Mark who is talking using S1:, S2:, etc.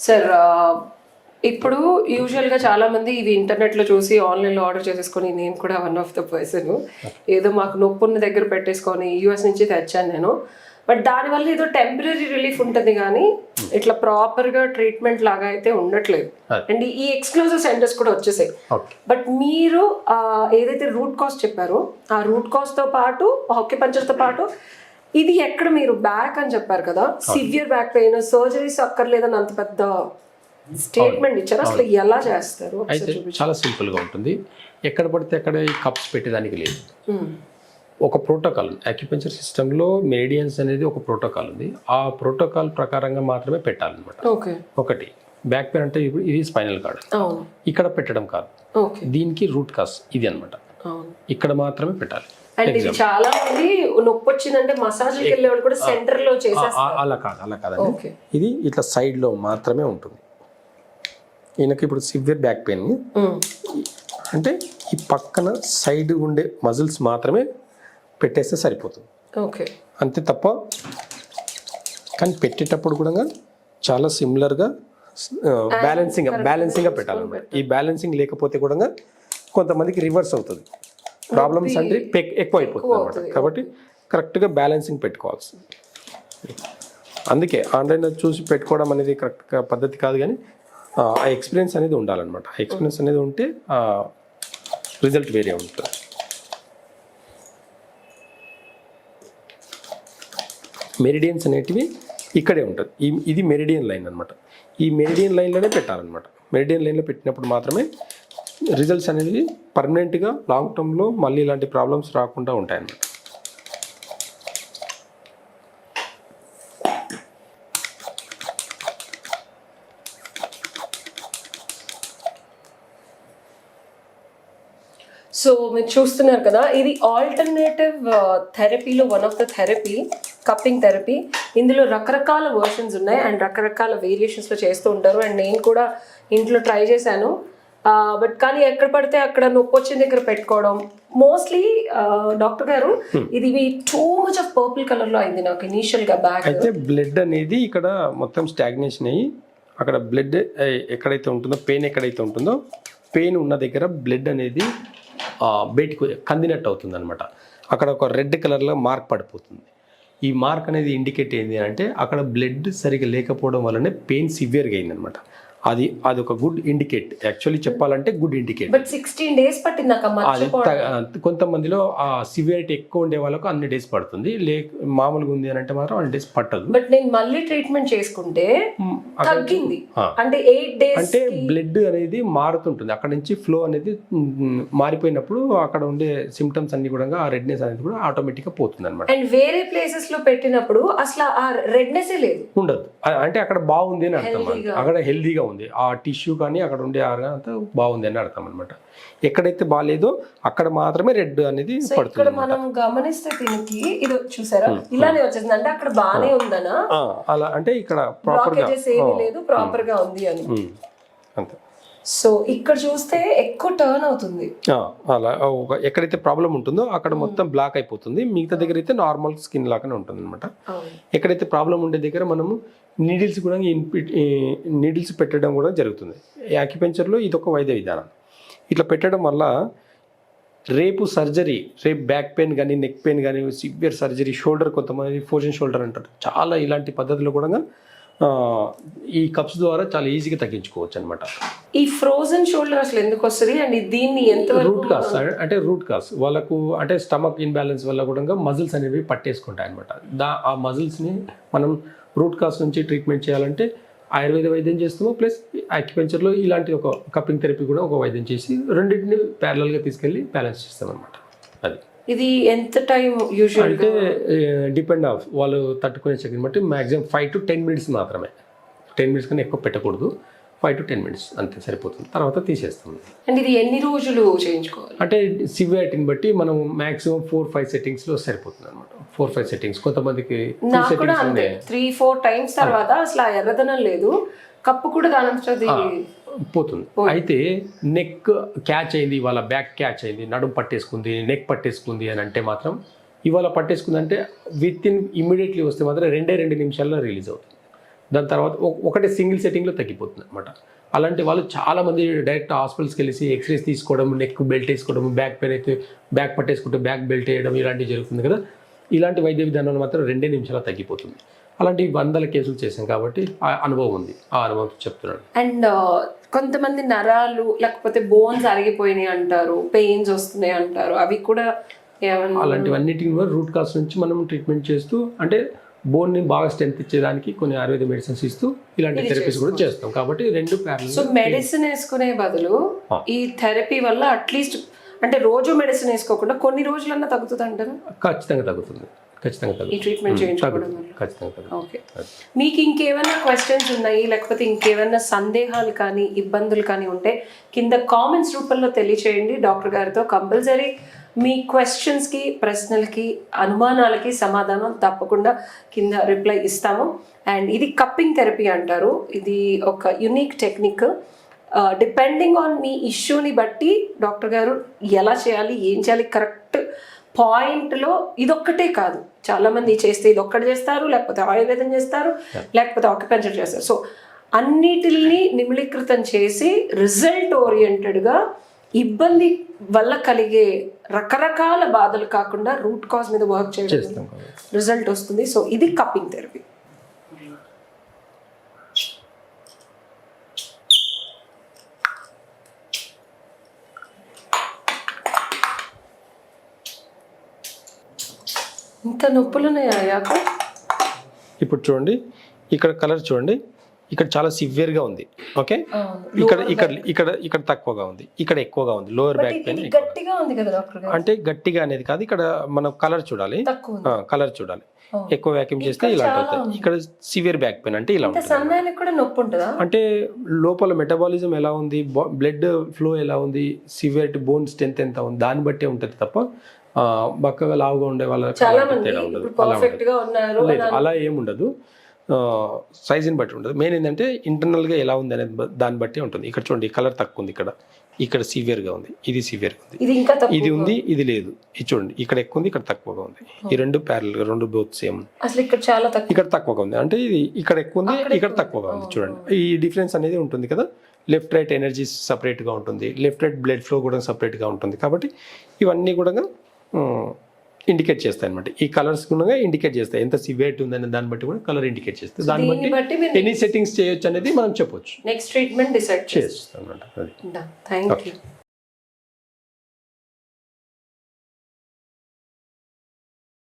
S1: Sir ఇప్పుడు యూజువల్గా చాలా మంది ఇవి ఇంటర్నెట్లో చూసి ఆన్లైన్లో ఆర్డర్ చేసేసుకొని, నేను కూడా వన్ ఆఫ్ ద పర్సన్, ఏదో మాకు నొప్పున్న దగ్గర పెట్టేసుకొని యూఎస్ నుంచి తెచ్చాను నేను. బట్ దానివల్ల ఏదో టెంపరీ రిలీఫ్ ఉంటుంది కానీ ఇట్లా ప్రాపర్గా ట్రీట్మెంట్ లాగా అయితే ఉండట్లేదు. అండ్ ఈ ఎక్స్క్లూజివ్ సెంటర్స్ కూడా వచ్చేసాయి. బట్ మీరు ఏదైతే రూట్ కాజ్ చెప్పారో ఆ రూట్ కాజ్తో పాటు ఆక్యుపంచర్తో పాటు ఇది ఎక్కడ మీరు బ్యాక్ అని చెప్పారు కదా, సివియర్ బ్యాక్ పెయిన్, సర్జరీస్ అక్కర్లేదని అంత పెద్ద స్టేట్మెంట్ ఇచ్చారు. అసలు ఎలా చేస్తారు?
S2: అయితే చాలా సింపుల్గా ఉంటుంది. ఎక్కడ పడితే అక్కడ ఈ కప్స్ పెట్టేదానికి లేదు. ఒక ప్రోటోకాల్ అక్యుపంచర్ సిస్టంలో మెరిడియన్స్ అనేది ఒక ప్రోటోకాల్ ఉంది. ఆ ప్రోటోకాల్ ప్రకారంగా మాత్రమే పెట్టాలన్నమాట. ఒకటి బ్యాక్ పెయిన్ అంటే ఇది స్పైనల్ కార్డ్, ఇక్కడ పెట్టడం కాదు. దీనికి రూట్ కాజ్ ఇది అన్నమాట. ఇక్కడ మాత్రమే పెట్టాలి.
S1: అండ్ ఇది చాలా మంది నొప్పి వచ్చిందంటే మసాజ్కి వెళ్ళే వాళ్ళు కూడా సెంటర్ లో చేసేస్తారు.
S2: అలా కాదండి. ఇది ఇట్లా సైడ్ లో మాత్రమే ఉంటుంది. ఈయనకి ఇప్పుడు సివియర్ బ్యాక్ పెయిన్ అంటే ఈ పక్కన సైడ్ ఉండే మజిల్స్ మాత్రమే పెట్టేస్తే సరిపోతుంది. అంతే తప్ప. కానీ పెట్టేటప్పుడు కూడా చాలా సిమిలర్గా బ్యాలెన్సింగ్గా పెట్టాలన్నమాట. ఈ బ్యాలెన్సింగ్ లేకపోతే కూడా కొంతమందికి రివర్స్ అవుతుంది. ప్రాబ్లమ్స్ అంటే ఎక్కువ అయిపోతుంది అనమాట. కాబట్టి కరెక్ట్గా బ్యాలెన్సింగ్ పెట్టుకోవాల్సింది. అందుకే ఆన్లైన్లో చూసి పెట్టుకోవడం అనేది కరెక్ట్గా పద్ధతి కాదు, కానీ ఆ ఎక్స్పీరియన్స్ అనేది ఉండాలన్నమాట. ఆ ఎక్స్పీరియన్స్ అనేది ఉంటే రిజల్ట్ వేరే ఉంటుంది. మెరిడియన్స్ అనేటివి ఇక్కడే ఉంటుంది. ఇది మెరిడియన్ లైన్ అనమాట. ఈ మెరిడియన్ లైన్లోనే పెట్టాలన్నమాట. మెరిడియన్ లైన్లో పెట్టినప్పుడు మాత్రమే రిజల్ట్స్ అనేది పర్మనెంట్గా లాంగ్ టర్మ్లో మళ్ళీ ఇలాంటి ప్రాబ్లమ్స్ రాకుండా ఉంటాయన్నమాట.
S1: సో మీరు చూస్తున్నారు కదా, ఇది ఆల్టర్నేటివ్ థెరపీలో one of the therapy, cupping therapy. ఇందులో రకరకాల వర్షన్స్ ఉన్నాయి అండ్ రకరకాల వేరియేషన్స్లో చేస్తూ ఉంటారు. అండ్ నేను కూడా ఇంట్లో ట్రై చేశాను. బట్ కానీ ఎక్కడ పడితే అక్కడ నొప్పి వచ్చిన దగ్గర పెట్టుకోవడం మోస్ట్లీ. డాక్టర్ గారు, ఇది too much of purple colour లో అయింది నాకు ఇనీషియల్ గా బ్యాక్.
S2: అయితే బ్లడ్ అనేది ఇక్కడ మొత్తం స్టాగ్నేషన్ అయ్యి అక్కడ బ్లడ్ ఎక్కడైతే ఉంటుందో, పెయిన్ ఎక్కడైతే ఉంటుందో, పెయిన్ ఉన్న దగ్గర బ్లడ్ అనేది బయటకు కందినట్టు అవుతుంది అనమాట. అక్కడ ఒక రెడ్ కలర్లో మార్క్ పడిపోతుంది. ఈ మార్క్ అనేది ఇండికేట్ ఏంటి అంటే అక్కడ బ్లడ్ సరిగా లేకపోవడం వల్లనే పెయిన్ సివియర్గా అయిందనమాట. అది ఒక గుడ్ ఇండికేట్. యాక్చువల్లీ చెప్పాలంటే గుడ్ ఇండికేట్.
S1: బట్ 16 days పట్టింది.
S2: కొంతమందిలో ఆ సివియారిటీ ఎక్కువ ఉండే వాళ్ళకు అన్ని డేస్ పడుతుంది. మామూలుగా ఉంది అని అంటే మాత్రం అన్ని డేస్ పట్టదు.
S1: బట్ నేను మళ్ళీ ట్రీట్మెంట్ చేసుకుంటే తగ్గింది. అంటే 8 days
S2: అంటే బ్లడ్ అనేది మారుతుంటుంది. అక్కడ నుంచి ఫ్లో అనేది మారిపోయినప్పుడు అక్కడ ఉండే సిమ్టమ్స్ అన్ని కూడా ఆ రెడ్నెస్ అనేది కూడా ఆటోమేటిక్ గా పోతుంది అనమాట.
S1: అండ్ వేరే ప్లేసెస్ లో పెట్టినప్పుడు అసలు ఆ రెడ్నెస్ లేదు,
S2: ఉండదు. అంటే అక్కడ బాగుంది అని అర్థం, అక్కడ హెల్దీగా ఉంది. ఆ టిష్యూ కానీ అక్కడ ఉండే ఆర్గాన్ అంతా బాగుంది అని అర్థం అనమాట. ఎక్కడైతే బాగాలేదో అక్కడ మాత్రమే రెడ్ అనేది పడుతుంది.
S1: ఇక్కడ మనం గమనిస్తే దీనికి ఇది చూసారా ఇలానే వచ్చేసింది. అంటే అక్కడ బాగానే ఉందనా,
S2: అలా అంటే ఇక్కడ ప్రాపర్ గా
S1: ఏమీ లేదు, ప్రాపర్ గా ఉంది అని.
S2: అంతే.
S1: సో ఇక్కడ చూస్తే ఎక్కువ టర్న్ అవుతుంది.
S2: అలా ఎక్కడైతే ప్రాబ్లం ఉంటుందో అక్కడ మొత్తం బ్లాక్ అయిపోతుంది. మిగతా దగ్గర అయితే నార్మల్ స్కిన్ లాగానే ఉంటుంది అనమాట. ఎక్కడైతే ప్రాబ్లం ఉండే దగ్గర మనము నీడిల్స్ కూడా నీడిల్స్ పెట్టడం కూడా జరుగుతుంది. యాక్యుపెంచర్లో ఇది ఒక వైద్య విధానం. ఇట్లా పెట్టడం వల్ల రేపు బ్యాక్ పెయిన్ కానీ, నెక్ పెయిన్ కానీ, సివియర్ సర్జరీ, షోల్డర్, కొంతమంది ఫ్రోజన్ షోల్డర్ అంటారు, చాలా ఇలాంటి పద్ధతులు కూడా ఈ కప్స్ ద్వారా చాలా ఈజీగా తగ్గించుకోవచ్చు అనమాట.
S1: ఈ ఫ్రోజన్ షోల్డర్ అసలు ఎందుకు వస్తుంది అండ్ దీన్ని ఎంత
S2: రూట్ కాస్ వాళ్ళకు అంటే స్టమక్ ఇన్బ్యాలెన్స్ వల్ల కూడా మజిల్స్ అనేవి పట్టేసుకుంటాయి అనమాట. ఆ మజిల్స్ని మనం రూట్ కాస్ నుంచి ట్రీట్మెంట్ చేయాలంటే ఆయుర్వేద వైద్యం చేస్తాము, ప్లస్ యాక్యుపెంచర్లో ఇలాంటి ఒక కప్పింగ్ థెరపీ కూడా ఒక వైద్యం చేసి రెండింటిని ప్యారలల్గా తీసుకెళ్ళి బ్యాలెన్స్ చేస్తాం అనమాట. అది
S1: ఇది ఎంత టైం యూజువల్
S2: అంటే డిపెండ్ ఆఫ్ వాళ్ళు తట్టుకునే శక్తిని బట్టి మ్యాక్సిమం 5 to 10 minutes మాత్రమే. 10 minutes కన్నా ఎక్కువ పెట్టకూడదు. 5 to 10 minutes అంతే సరిపోతుంది. తర్వాత తీసేస్తాం.
S1: అండ్ ఇది ఎన్ని రోజులు చేయించుకోవాలి
S2: అంటే సివియారిటీని బట్టి మనం మ్యాక్సిమం 4-5 సెట్టింగ్స్లో సరిపోతుంది అనమాట. 4-5 సెట్టింగ్స్. కొంతమందికి
S1: 3-4 times తర్వాత అసలు ఎర్రదనం లేదు, కప్పు కూడా దాని
S2: పోతుంది. అయితే నెక్ క్యాచ్ అయింది, ఇవాళ బ్యాక్ క్యాచ్ అయింది, నడుము పట్టేసుకుంది, నెక్ పట్టేసుకుంది అని అంటే మాత్రం ఇవాళ పట్టేసుకుంది అంటే విత్ ఇన్ ఇమ్మీడియట్లీ వస్తే మాత్రం 2 నిమిషాల్లో రిలీజ్ అవుతుంది. దాని తర్వాత ఒకటే సింగిల్ సెట్టింగ్లో తగ్గిపోతుంది అనమాట. అలాంటి వాళ్ళు చాలామంది డైరెక్ట్ హాస్పిటల్స్కి వెళ్ళి ఎక్స్రేస్ తీసుకోవడం, నెక్ బెల్ట్ వేసుకోవడం, బ్యాక్ పెయిన్ అయితే బ్యాక్ పట్టేసుకుంటే బ్యాక్ బెల్ట్ వేయడం ఇలాంటివి జరుగుతుంది కదా. ఇలాంటి వైద్య విధానాలు మాత్రం 2 నిమిషాలు తగ్గిపోతుంది. అలాంటి 100 కేసులు చేశాం కాబట్టి ఆ అనుభవం ఉంది, ఆ అనుభవం చెప్తున్నాను.
S1: అండ్ కొంతమంది నరాలు లేకపోతే బోన్స్ అరిగిపోయినాయి అంటారు, పెయిన్స్ వస్తున్నాయి అంటారు, అవి కూడా ఏమన్నా?
S2: అలాంటివన్నిటిని కూడా రూట్ కాజ్ నుంచి మనం ట్రీట్మెంట్ చేస్తూ, అంటే బోన్ని బాగా స్ట్రెంత్ ఇచ్చేదానికి కొన్ని ఆయుర్వేద మెడిసిన్స్ ఇస్తూ ఇలాంటి థెరపీస్ కూడా చేస్తాం. కాబట్టి 2 ప్యారలల్.
S1: సో మెడిసిన్ వేసుకునే బదులు ఈ థెరపీ వల్ల అట్లీస్ట్ అంటే రోజు మెడిసిన్ వేసుకోకుండా కొన్ని రోజులన్నా తగ్గుతుంది అంటారా?
S2: ఖచ్చితంగా తగ్గుతుంది, ఖచ్చితంగా తగ్గుతుంది.
S1: ఈ ట్రీట్మెంట్ చేయించుకోవడం వల్ల
S2: ఖచ్చితంగా తగ్గుతుంది.
S1: ఓకే. మీకు ఇంకేమైనా క్వశ్చన్స్ ఉన్నాయి లేకపోతే ఇంకేమైనా సందేహాలు కానీ ఇబ్బందులు కానీ ఉంటే కింద కామెంట్స్ రూపంలో తెలియచేయండి. డాక్టర్ గారితో కంపల్సరీ మీ క్వశ్చన్స్కి, ప్రశ్నలకి, అనుమానాలకి సమాధానం తప్పకుండా కింద రిప్లై ఇస్తాము. అండ్ ఇది కప్పింగ్ థెరపీ అంటారు. ఇది ఒక unique technique. Depending on me ఇష్యూని బట్టి డాక్టర్ గారు ఎలా చేయాలి, ఏం చేయాలి, కరెక్ట్ పాయింట్లో ఇదొక్కటే కాదు, చాలామంది చేస్తే ఇది ఒక్కటి చేస్తారు, లేకపోతే ఆయుర్వేదం చేస్తారు, లేకపోతే ఆక్యుపెన్చర్ చేస్తారు. సో అన్నిటిని నిమిళీకృతం చేసి రిజల్ట్ ఓరియంటెడ్గా ఇబ్బంది వల్ల కలిగే రకరకాల బాధలు కాకుండా రూట్ కాజ్ మీద వర్క్ చేయడం రిజల్ట్ వస్తుంది. సో ఇది కప్పింగ్ థెరపీ. ఇంత నొప్పులు ఉన్నాయా?
S2: ఇప్పుడు చూడండి, ఇక్కడ కలర్ చూడండి, ఇక్కడ చాలా సివియర్గా ఉంది. ఓకే, ఇక్కడ ఇక్కడ ఇక్కడ ఇక్కడ తక్కువగా ఉంది, ఇక్కడ ఎక్కువగా ఉంది. లోవర్ బ్యాక్ పెయిన్
S1: గట్టిగా ఉంది కదా డాక్టర్ గారు?
S2: అంటే గట్టిగా అనేది కాదు, ఇక్కడ మనం కలర్ చూడాలి, కలర్ చూడాలి. ఎక్కువ వ్యాక్యూమ్ చేస్తే ఇలా ఉంటుంది. ఇక్కడ సివియర్ బ్యాక్ పెయిన్ అంటే ఇలా ఉంటుంది.
S1: సన్నానికి కూడా నొప్పి ఉంటుందా?
S2: అంటే లోపల మెటబాలిజం ఎలా ఉంది, బ్లడ్ ఫ్లో ఎలా ఉంది, సివియర్ బోన్ స్ట్రెంత్ ఎంత ఉంది, దాన్ని బట్టే ఉంటుంది తప్ప బక్కగా లావుగా ఉండే వాళ్ళ తేడా ఉండదు. అలా ఏముండదు, సైజుని బట్టి ఉండదు. మెయిన్ ఏంటంటే ఇంటర్నల్గా ఎలా ఉంది అనేది దాన్ని బట్టి ఉంటుంది. ఇక్కడ చూడండి, కలర్ తక్కువ ఉంది, ఇక్కడ సివియర్గా ఉంది, ఇది సివియర్గా ఉంది, ఇది ఉంది, ఇది లేదు. ఇది చూడండి, ఇక్కడ ఎక్కువ ఉంది, ఇక్కడ తక్కువగా ఉంది. ఈ 2 ప్యారల్, 2 బోత్ సేమ్.
S1: అసలు ఇక్కడ చాలా తక్కువ,
S2: ఇక్కడ తక్కువగా ఉంది, అంటే ఇది ఇక్కడ ఎక్కువ ఉంది, ఇక్కడ తక్కువగా ఉంది. చూడండి, ఈ డిఫరెన్స్ అనేది ఉంటుంది కదా. లెఫ్ట్ రైట్ ఎనర్జీ సపరేట్గా ఉంటుంది, లెఫ్ట్ రైట్ బ్లడ్ ఫ్లో కూడా సపరేట్గా ఉంటుంది. కాబట్టి ఇవన్నీ కూడా ఇండికేట్ చేస్తాయి అనమాట. ఈ కలర్స్ కూడా ఇండికేట్ చేస్తాయి ఎంత సివియర్ ఉందనే దాన్ని బట్టి కూడా కలర్ ఇండికేట్ చేస్తాయి. దాన్ని బట్టి ఎన్ని సెట్టింగ్స్ చేయొచ్చు అనేది మనం చెప్పొచ్చు.
S1: నెక్స్ట్ ట్రీట్మెంట్ డిసైడ్
S2: చేస్తాం అనమాట.
S1: Thank you.